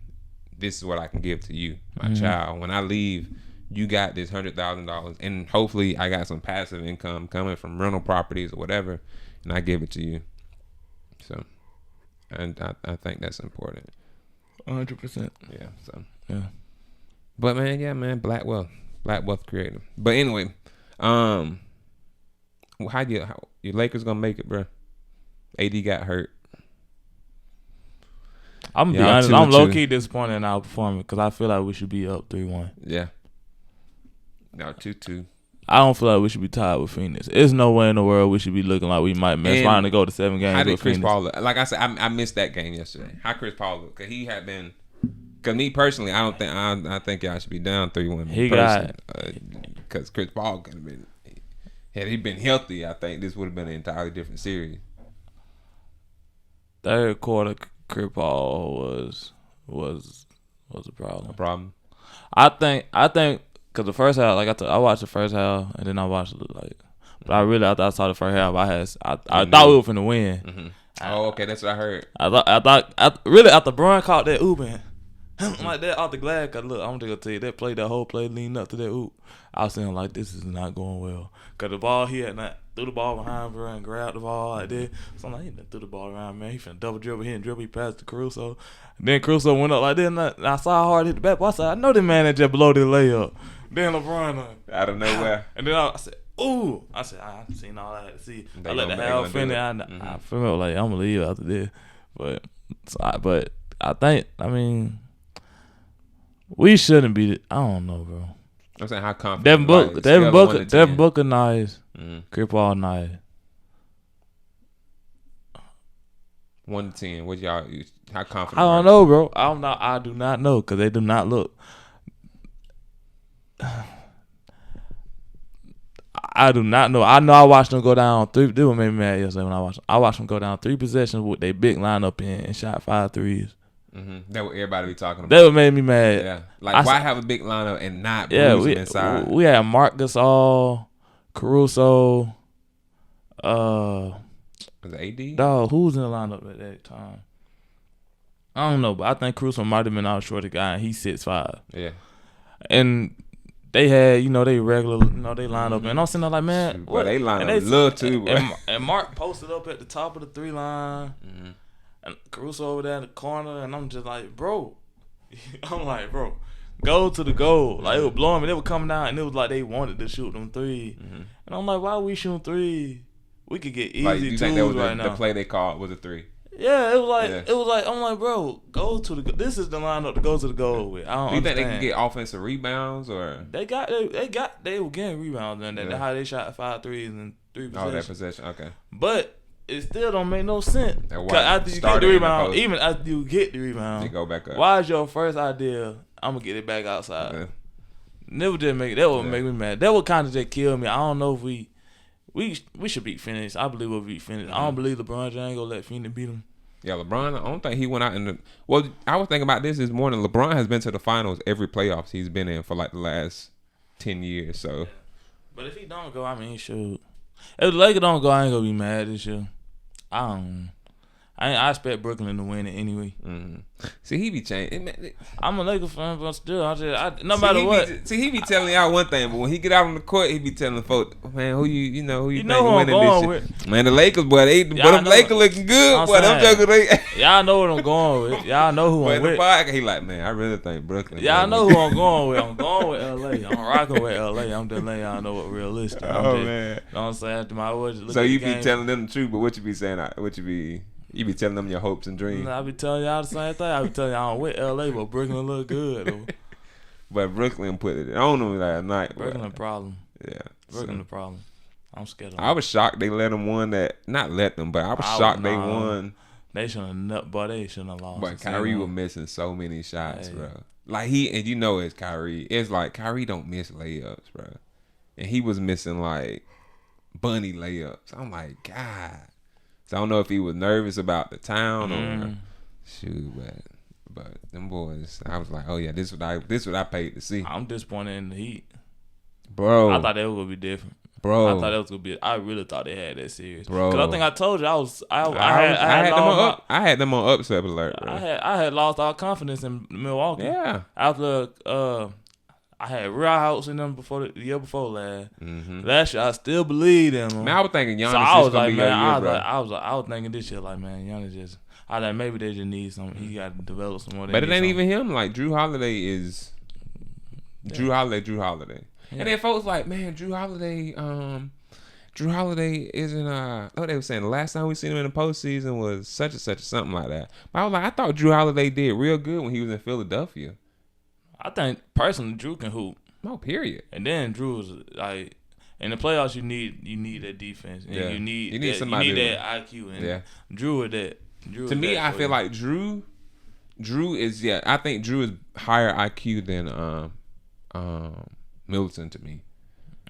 this is what I can give to you, my child. When I leave, you got this $100,000, and hopefully I got some passive income coming from rental properties or whatever, and I give it to you. So, and I think that's important. 100%. Yeah. So. Yeah. But man, black wealth creative. But anyway, how your Lakers gonna make it, bro? AD got hurt. I'm gonna be honest. I'm low key disappointed in our performance because I feel like we should be up 3-1. Yeah. No, 2-2. I don't feel like we should be tied with Phoenix. There's no way in the world we should be looking like we might mess around to go to 7 games. How did with Chris Phoenix. Paul look? Like I said, I missed that game yesterday. How Chris Paul look? Because he had been. Because me personally, I think y'all should be down 3-1. He got because Chris Paul could have been. Had he been healthy, I think this would have been an entirely different series. Third quarter, Chris Paul was a problem. A problem. I think because the first half, like I watched the first half and then I watched but after I saw the first half, I thought we were finna win. Mm-hmm. Okay, that's what I heard. I thought really after Bron caught that oop like that off the glass. Cause look, I'm just gonna tell you that whole play leading up to that oop, I was saying like this is not going well. Cause the ball he had not threw the ball behind her and grabbed the ball like that. So I'm like, he done threw the ball around, man. He finna double dribble here and dribble. He passed to Caruso. Then Caruso went up like that. And I saw how hard he hit the back. I said, I know this man that just below the layup. Then LeBron out of nowhere. And then I said, ooh. I said, I seen all I had to see. I let the half finish. I feel like I'm gonna leave after this. But I think, we shouldn't be. I don't know, bro. I'm saying how confident. Devin Booker nice. Chris Paul nice. 1 to 10. What y'all? How confident? I don't know, bro. I do not know because they do not look. I do not know. I know I watched them go down 3. They were made me mad yesterday when I watched them. I watched them go down 3 possessions with their big lineup in and shot 5 threes. That what everybody be talking about. That what made me mad. Yeah, like why have a big lineup and not bruise them inside? We had Marc Gasol, Caruso. Was it AD? Dog, who was in the lineup at that time? I don't know, but I think Caruso might have been our shorter guy, and he's 6'5". Yeah, and they had, they regular, they lined up, and I'm sitting there like, man, what they lined up, love too, and Mark posted up at the top of the 3 line. And Caruso over there in the corner, and I'm just like, bro. Go to the goal. Like, it was blowing me. They were coming down, and it was like they wanted to shoot them 3. And I'm like, why are we shooting 3? We could get easy like, you 2s think that was right now. The play they called was a 3? Yeah, it was like, I'm like, bro, go to the. This is the lineup to go to the goal with. I don't. Do you think understand. they can get offensive rebounds or? They were getting rebounds, and that's how they shot 5 threes and 3 possessions. Oh, that possession, okay. But it still don't make no sense. Cause after you get the rebound, you go back up. Why is your first idea? I'm gonna get it back outside. Okay. That would make me mad. That would kind of just kill me. I don't know if we should beat Phoenix. I believe we'll beat Phoenix. I don't believe LeBron James gonna let Phoenix beat them. Yeah, LeBron. I don't think he went out in the. Well, I was thinking about this morning. LeBron has been to the finals every playoffs he's been in for like the last 10 years. So, but if he don't go, shoot. If the Lakers don't go, I ain't gonna be mad this year. I expect Brooklyn to win it anyway. See, he be changing. I'm a Lakers fan, but still, no matter what. He be telling y'all one thing, but when he get out on the court, he be telling folks, man, who you think winning this shit? With. Man, the Lakers, boy, them Lakers looking good. Boy, them jokers, y'all know what I'm going with. Y'all know who I'm with. Podcast, he like, man, I really think Brooklyn. Y'all know who I'm going with. I'm going with LA. I'm rocking with LA. I'm just letting y'all know what realistic. Man. You know what I'm saying? After my words, so you be telling them the truth, but what you be saying? You be telling them your hopes and dreams. I be telling y'all the same thing. I be telling y'all I'm with LA, but Brooklyn look good though. But Brooklyn put it on them last night. Brooklyn a problem. Yeah, Brooklyn a problem. I'm scared of them. I was shocked they let them win that. Not let them, but I was shocked they won They shouldn't have lost. But Kyrie was missing so many shots, bro. Like and you know it's Kyrie. It's like Kyrie don't miss layups, bro. And he was missing like bunny layups. I'm like, God. So I don't know if he was nervous about the town or shoot, but them boys, I was like, oh yeah, this what I paid to see. I'm disappointed in the Heat, bro. I thought they were gonna be different, bro. I thought it was gonna be. I really thought they had that series, bro. Because I think I told you I had them on upset alert, bro. I had lost all confidence in Milwaukee. Yeah. After I had real hopes in them the year before last. Mm-hmm. Last year I still believed in them. Man, I was thinking Giannis. So I was like, man, I was thinking this year, like, man, Giannis just. I like maybe they just need some. He got to develop some more. But it ain't even him. Like Drew Holiday is Drew Holiday. Yeah. And then folks like, man, Drew Holiday isn't. What they were saying, the last time we seen him in the postseason was such and such or something like that. But I was like, I thought Drew Holiday did real good when he was in Philadelphia. I think personally, Drew can hoop. No, period. And then Drew was like, in the playoffs, you need that defense. And yeah. You need that IQ. And Drew is that. To me, I feel like Drew is I think Drew is higher IQ than Middleton to me.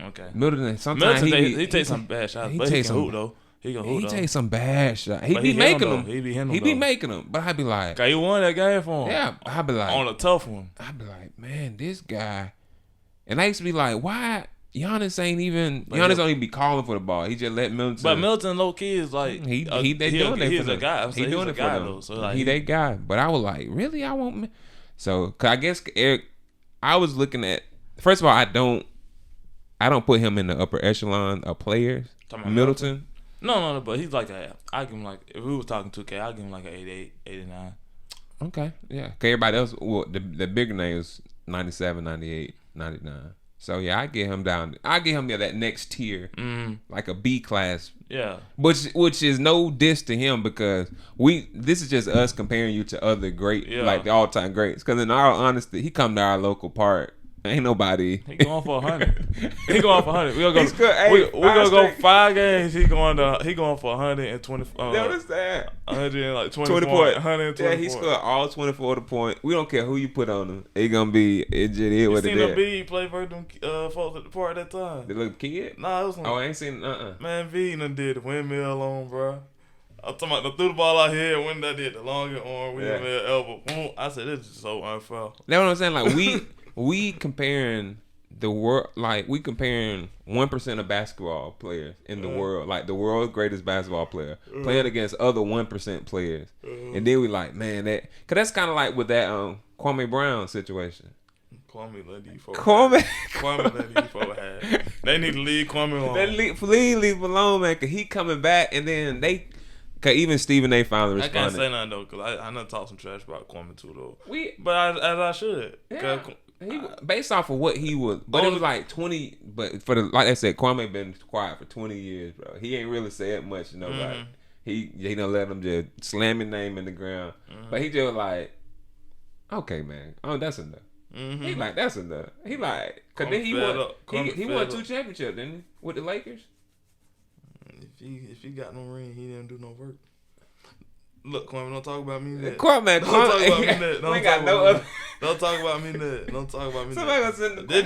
Okay. Middleton sometimes he takes some bad shots, but he can hoop though. He takes some bad shots. He be making them. He be making them. But I'd be like, he won that game for him. Yeah, I'd be like on a tough one. I'd be like, man, this guy. And I used to be like, why? Giannis don't even be calling for the ball. He just let Middleton. But Middleton low key is like he doing it for them. Guy. He doing it for them. Though, so like, he that guy. But I was like, really? I won't. So, cause I guess Eric, I was looking at. First of all, I don't put him in the upper echelon of players. Middleton. No. But he's like I give him like, if we was talking 2K, I give him like an 88, 89. Okay, yeah. Cause everybody else, well, the bigger names 97, 98, 99. So yeah, I get him down. I get him that next tier, like a B class. Yeah. Which is no diss to him because this is just us comparing you to other great, like the all time greats. Because in all honesty, he come to our local park. Ain't nobody. He going for 100. He going for 100. We're gonna go 5 games. He going for 120. You understand? 120 points. 120. Yeah, he scored all 24 the point. We don't care who you put on him. It gonna be it just is what it is. You seen the B play for them folks at the park at that time? The little kid? Nah, it was. I ain't seen. Man, V done did the windmill on, bro. I'm talking about threw the ball out here when I did the longer arm windmill elbow. Boom. I said this is so unfair. That's what I'm saying. Like we comparing the world, like we comparing 1% of basketball players in the world, like the world's greatest basketball player, playing against other 1% players, and then we like, man, cause that's kind of like with that Kwame Brown situation. Kwame let these folks have. They need to leave Kwame alone. Please leave him alone, man, cause he coming back, and then cause even Stephen A. finally responded. I can't say nothing though, cause I done talk some trash about Kwame too though. But as I should. Yeah. Based off of what he was, but it was like 20. But like I said, Kwame been quiet for 20 years, bro. He ain't really said much, you know. Like he don't let him just slam his name in the ground. But he just like, okay, man, that's enough. He like, that's enough. He like, cause then he won 2 championships, didn't he, with the Lakers? If he got no ring, he didn't do no work. Look, Kwame, don't talk about me that. Kwame, don't talk about me that. Don't talk about me that. Somebody gonna send the They're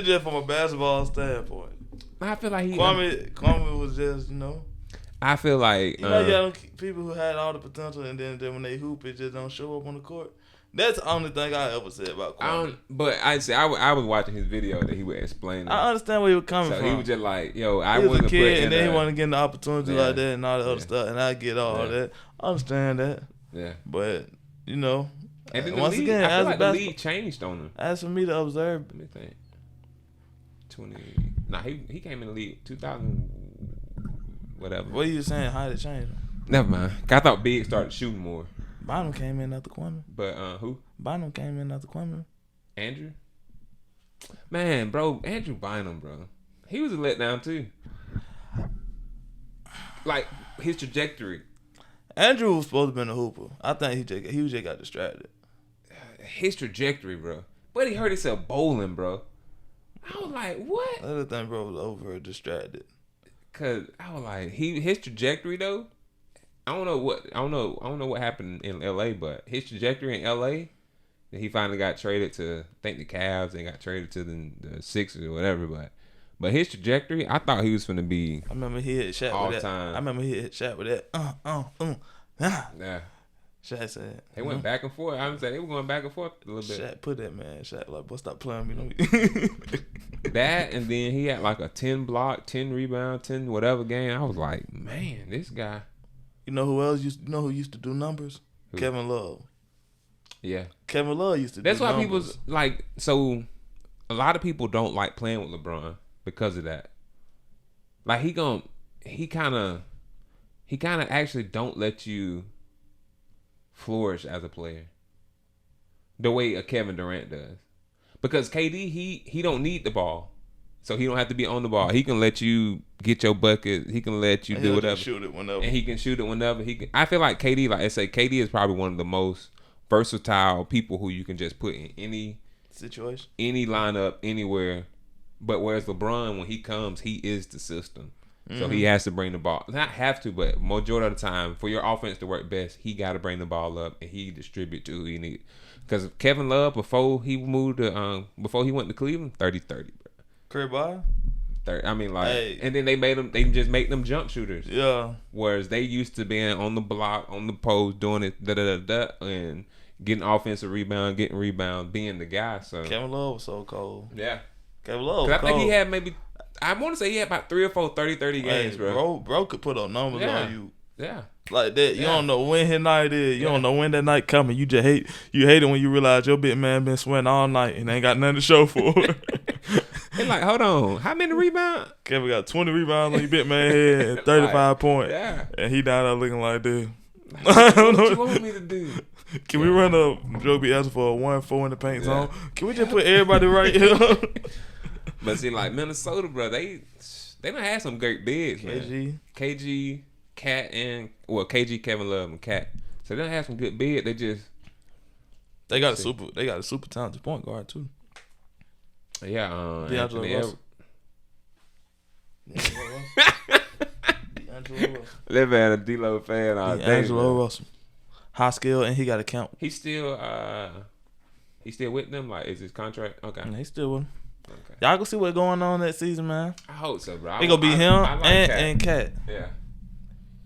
just from a basketball standpoint. I feel like Kwame was just, I feel like you got people who had all the potential, and then when they hoop, it just don't show up on the court. That's the only thing I ever said about Kwame. But I was watching his video that he would explain. I understand where he was coming from. So he was just like, yo, I was a kid, and then he wasn't getting the opportunity like that and all the other stuff, and I get all that. I understand that. Yeah. But, and then once again, I feel like the league changed on him. As for me to observe. Let me think. He came in the league 2000, whatever. What are you saying? How did it change? Never mind. I thought Big started shooting more. Bynum came in after Kwame. But who? Bynum came in after Kwame. Andrew? Man, bro, Andrew Bynum, bro. He was a letdown too. Like his trajectory. Andrew was supposed to be a hooper. I think he just got distracted. His trajectory, bro. But he hurt himself bowling, bro. I was like, what? The other thing, bro, was over distracted. Cause I was like, his trajectory though, I don't know what happened in LA, but his trajectory in LA, he finally got traded to, I think, the Cavs and got traded to the Sixers or whatever. But his trajectory, I thought he was going to be. I remember he hit Shaq with that. I remember he hit Shaq with that. Yeah. Shaq said they went back and forth. I'm saying they were going back and forth a little bit. Shaq put that man. Shaq like, boy, stop playing me. That, and then he had like a 10 block, 10 rebound, 10 whatever game. I was like, man, this guy. You know who else used to do numbers? Who? Kevin Love. Yeah. Kevin Love used to do numbers. That's why people's like, so a lot of people don't like playing with LeBron because of that. Like he kind of actually don't let you flourish as a player the way a Kevin Durant does. Because KD, he don't need the ball. So he don't have to be on the ball. He can let you get your bucket. He can let you do whatever. Shoot it whenever. And he can shoot it whenever. I feel like KD, like I say, KD is probably one of the most versatile people who you can just put in any situation, any lineup, anywhere. But whereas LeBron, when he comes, he is the system. So he has to bring the ball. Not have to, but majority of the time, for your offense to work best, he got to bring the ball up and he distribute to who he needs. Because Kevin Love, before he went to Cleveland, 30-30, bro. Career ball? I mean, like, hey. And then they just make them jump shooters. Yeah. Whereas they used to being on the block, on the post, doing it, and getting offensive rebound, getting rebound, being the guy. So Kevin Love was so cold. Yeah. Kevin Love was cold. I think he had maybe, I want to say he had about 3 or 4 30-30 games, bro. Bro could put up numbers on you. Yeah. Like that. You don't know when his night is. You don't know when that night coming. You just hate it when you realize your big man been sweating all night and ain't got nothing to show for it. They like, hold on, how many rebounds? Kevin got 20 rebounds on your big man head and 35 points. Yeah. And he down there looking like this. What you want me to do? Can we run a Joe be asking for a 1-4 in the paint zone? Can we just put everybody right here? But see, like Minnesota, bro, they don't have some great bigs, man. KG, Cat, KG, Kevin Love, and Cat. So they don't have some good bigs. They got a super talented point guard too. Yeah, D'Angelo Russell. That man a D-Lo fan all day. D'Angelo Russell, high skill, and he got a count. He's still with them. Like, is his contract okay? He's still with them. Okay. Y'all gonna see what's going on that season, man. I hope so, bro. It gonna be him like and Cat. Yeah.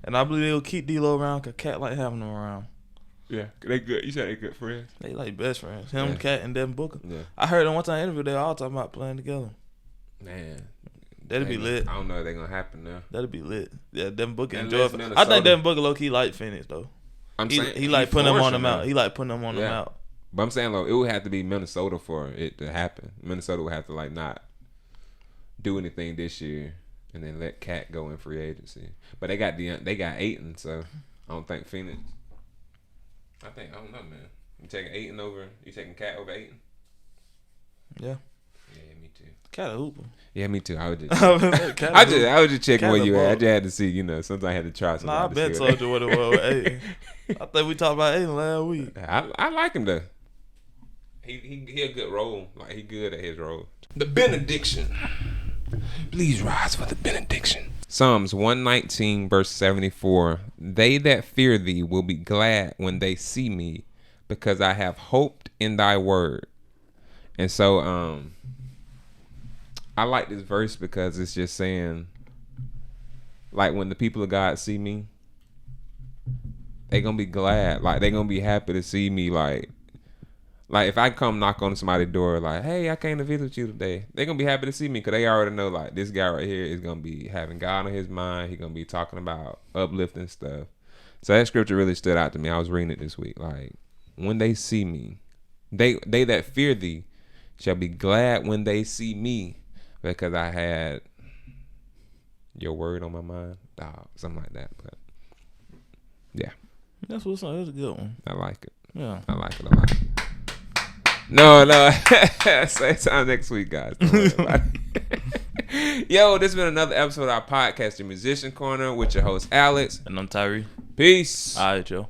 And I believe they'll keep D-Lo around because Cat like having them around. Yeah, they good. You said they good friends. They like best friends. Him, Cat, and Devin Booker. Yeah. I heard in one time interview they all talking about playing together. Man, that'd be lit. I don't know if they're gonna happen now. That'd be lit. Yeah, Devin Booker enjoy. I think Devin Booker low key like Phoenix though. He like putting them on them out. He like putting them on them out. But I'm saying, it would have to be Minnesota for it to happen. Minnesota would have to like not do anything this year and then let Cat go in free agency. But they got Ayton, so I don't think Phoenix. I don't know, man. You taking Ayton over? You taking Cat over Ayton? Yeah. Yeah, me too. Cat a hooper. Yeah, me too. I was just checking where you at. I just had to see. Sometimes I had to try something. Nah, I bet told you what it was with Ayton. I think we talked about Ayton last week. I like him though. He a good role. Like he good at his role. The benediction. Please rise for the benediction. Psalms 119 verse 74. They that fear thee will be glad when they see me, because I have hoped in thy word. And so I like this verse because it's just saying, like, when the people of God see me, they gonna be glad. Like, they gonna be happy to see me. Like if I come knock on somebody's door, like, hey, I came to visit you today, they gonna be happy to see me because they already know, like, this guy right here is gonna be having God on his mind. He gonna be talking about uplifting stuff. So that scripture really stood out to me. I was reading it this week. Like, when they see me, they that fear thee shall be glad when they see me, because I had your word on my mind. Something like that. But yeah, that's what's up. That's a good one. I like it. Yeah, I like it a lot. No. Same time next week, guys. Don't worry about it. Yo, this has been another episode of our podcast, The Musician Corner, with your host, Alex. And I'm Tyree. Peace. All right, Joe.